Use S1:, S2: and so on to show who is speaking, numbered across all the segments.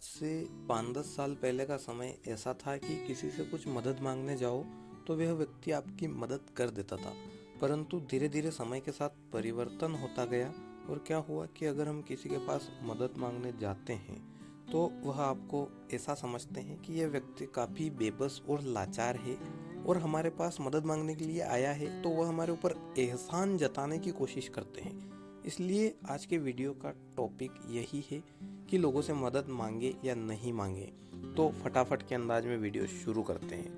S1: से 5-10 साल पहले का समय ऐसा था कि किसी से कुछ मदद मांगने जाओ तो वह व्यक्ति आपकी मदद कर देता था। परंतु धीरे धीरे समय के साथ परिवर्तन होता गया और क्या हुआ कि अगर हम किसी के पास मदद मांगने जाते हैं तो वह आपको ऐसा समझते हैं कि यह व्यक्ति काफ़ी बेबस और लाचार है और हमारे पास मदद मांगने के लिए आया है, तो वह हमारे ऊपर एहसान जताने की कोशिश करते हैं। इसलिए आज के वीडियो का टॉपिक यही है कि लोगों से मदद मांगे या नहीं मांगे। तो फटाफट के अंदाज में वीडियो शुरू करते हैं।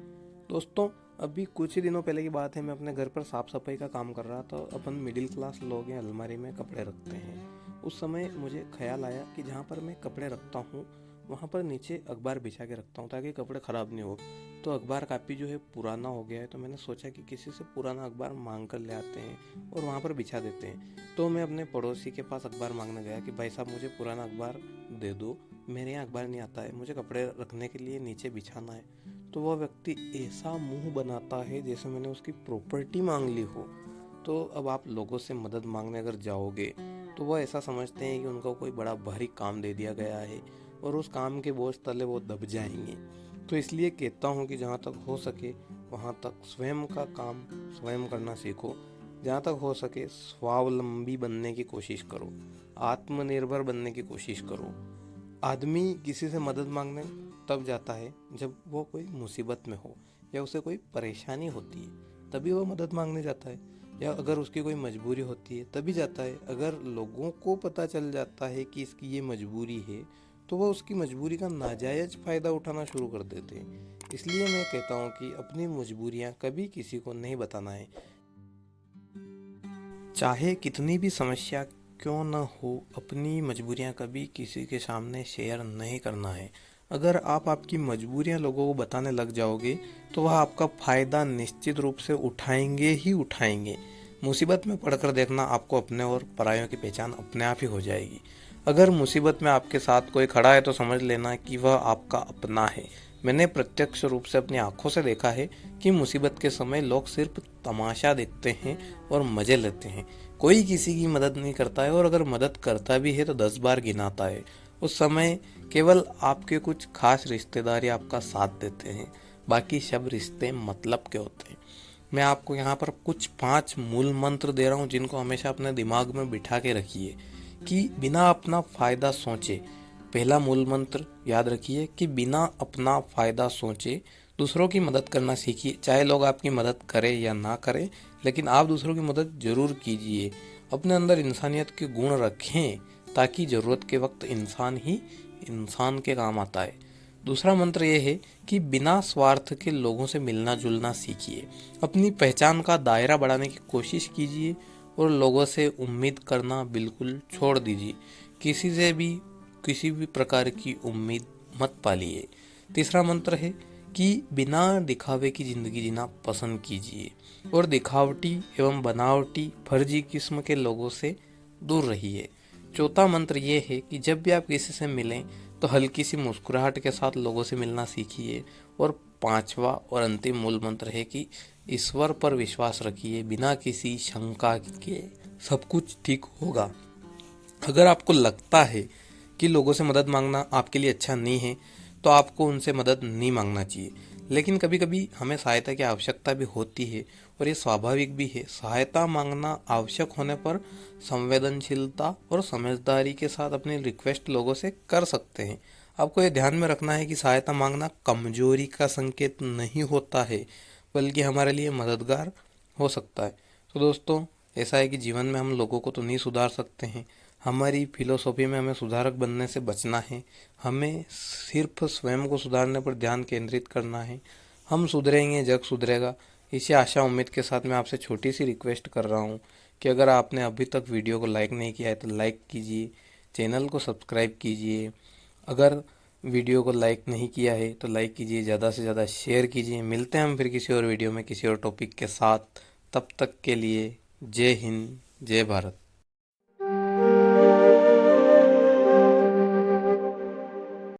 S1: दोस्तों, अभी कुछ ही दिनों पहले की बात है, मैं अपने घर पर साफ़ सफाई का काम कर रहा था। अपन मिडिल क्लास लोग हैं, अलमारी में कपड़े रखते हैं। उस समय मुझे ख्याल आया कि जहाँ पर मैं कपड़े रखता हूँ वहाँ पर नीचे अखबार बिछा के रखता हूँ ताकि कपड़े ख़राब नहीं हो। तो अखबार काफ़ी जो है पुराना हो गया है, तो मैंने सोचा कि किसी से पुराना अखबार मांग कर ले आते हैं और वहाँ पर बिछा देते हैं। तो मैं अपने पड़ोसी के पास अखबार मांगने गया कि भाई साहब मुझे पुराना अखबार दे दो, मेरे यहाँ अखबार नहीं आता है, मुझे कपड़े रखने के लिए नीचे बिछाना है। तो वह व्यक्ति ऐसा मुंह बनाता है जैसे मैंने उसकी प्रॉपर्टी मांग ली हो। तो अब आप लोगों से मदद मांगने अगर जाओगे तो वह ऐसा समझते हैं कि उनको कोई बड़ा भारी काम दे दिया गया है और उस काम के बोझ तले वो दब जाएंगे। तो इसलिए कहता हूँ कि जहाँ तक हो सके वहाँ तक स्वयं का काम स्वयं करना सीखो। जहाँ तक हो सके स्वावलंबी बनने की कोशिश करो, आत्मनिर्भर बनने की कोशिश करो। आदमी किसी से मदद मांगने तब जाता है जब वो कोई मुसीबत में हो या उसे कोई परेशानी होती है, तभी वो मदद मांगने जाता है। या अगर उसकी कोई मजबूरी होती है तभी जाता है। अगर लोगों को पता चल जाता है कि इसकी ये मजबूरी है तो वह उसकी मजबूरी का नाजायज फ़ायदा उठाना शुरू कर देते हैं। इसलिए मैं कहता हूँ कि अपनी मजबूरियाँ कभी किसी को नहीं बताना है, चाहे कितनी भी समस्या क्यों न हो। अपनी मजबूरियां कभी किसी के सामने शेयर नहीं करना है। अगर आप आपकी मजबूरियां लोगों को बताने लग जाओगे तो वह आपका फ़ायदा निश्चित रूप से उठाएंगे ही उठाएंगे। मुसीबत में पड़कर देखना, आपको अपने और परायों की पहचान अपने आप ही हो जाएगी। अगर मुसीबत में आपके साथ कोई खड़ा है तो समझ लेना कि वह आपका अपना है। मैंने प्रत्यक्ष रूप से अपनी आंखों से देखा है कि मुसीबत के समय लोग सिर्फ तमाशा देखते हैं और मज़े लेते हैं। कोई किसी की मदद नहीं करता है और अगर मदद करता भी है तो 10 बार गिनाता है। उस समय केवल आपके कुछ खास रिश्तेदार ही आपका साथ देते हैं, बाकी सब रिश्ते मतलब के होते हैं। मैं आपको यहाँ पर कुछ 5 मूल मंत्र दे रहा हूँ जिनको हमेशा अपने दिमाग में बिठा के रखिए कि बिना अपना फ़ायदा सोचे। पहला मूल मंत्र याद रखिए कि बिना अपना फ़ायदा सोचे दूसरों की मदद करना सीखिए। चाहे लोग आपकी मदद करें या ना करें, लेकिन आप दूसरों की मदद ज़रूर कीजिए। अपने अंदर इंसानियत के गुण रखें ताकि ज़रूरत के वक्त इंसान ही इंसान के काम आता है। दूसरा मंत्र ये है कि बिना स्वार्थ के लोगों से मिलना जुलना सीखिए। अपनी पहचान का दायरा बढ़ाने की कोशिश कीजिए और लोगों से उम्मीद करना बिल्कुल छोड़ दीजिए। किसी से भी किसी भी प्रकार की उम्मीद मत पालिए। तीसरा मंत्र है कि बिना दिखावे की ज़िंदगी जीना पसंद कीजिए और दिखावटी एवं बनावटी फर्जी किस्म के लोगों से दूर रहिए। चौथा मंत्र ये है कि जब भी आप किसी से मिलें तो हल्की सी मुस्कुराहट के साथ लोगों से मिलना सीखिए। और पांचवा और अंतिम मूल मंत्र है कि ईश्वर पर विश्वास रखिए, बिना किसी शंका के सब कुछ ठीक होगा। अगर आपको लगता है कि लोगों से मदद मांगना आपके लिए अच्छा नहीं है तो आपको उनसे मदद नहीं मांगना चाहिए। लेकिन कभी कभी हमें सहायता की आवश्यकता भी होती है और ये स्वाभाविक भी है। सहायता मांगना आवश्यक होने पर संवेदनशीलता और समझदारी के साथ अपनी रिक्वेस्ट लोगों से कर सकते हैं। आपको ये ध्यान में रखना है कि सहायता मांगना कमजोरी का संकेत नहीं होता है, बल्कि हमारे लिए मददगार हो सकता है। तो दोस्तों, ऐसा है कि जीवन में हम लोगों को तो नहीं सुधार सकते हैं। हमारी फिलोसॉफी में हमें सुधारक बनने से बचना है। हमें सिर्फ स्वयं को सुधारने पर ध्यान केंद्रित करना है। हम सुधरेंगे, जग सुधरेगा। इसी आशा उम्मीद के साथ मैं आपसे छोटी सी रिक्वेस्ट कर रहा हूँ कि अगर आपने अभी तक वीडियो को लाइक नहीं किया है तो लाइक कीजिए, चैनल को सब्सक्राइब कीजिए। अगर वीडियो को लाइक नहीं किया है तो लाइक कीजिए, ज़्यादा से ज़्यादा शेयर कीजिए। मिलते हैं हम फिर किसी और वीडियो में किसी और टॉपिक के साथ। तब तक के लिए जय हिंद, जय भारत।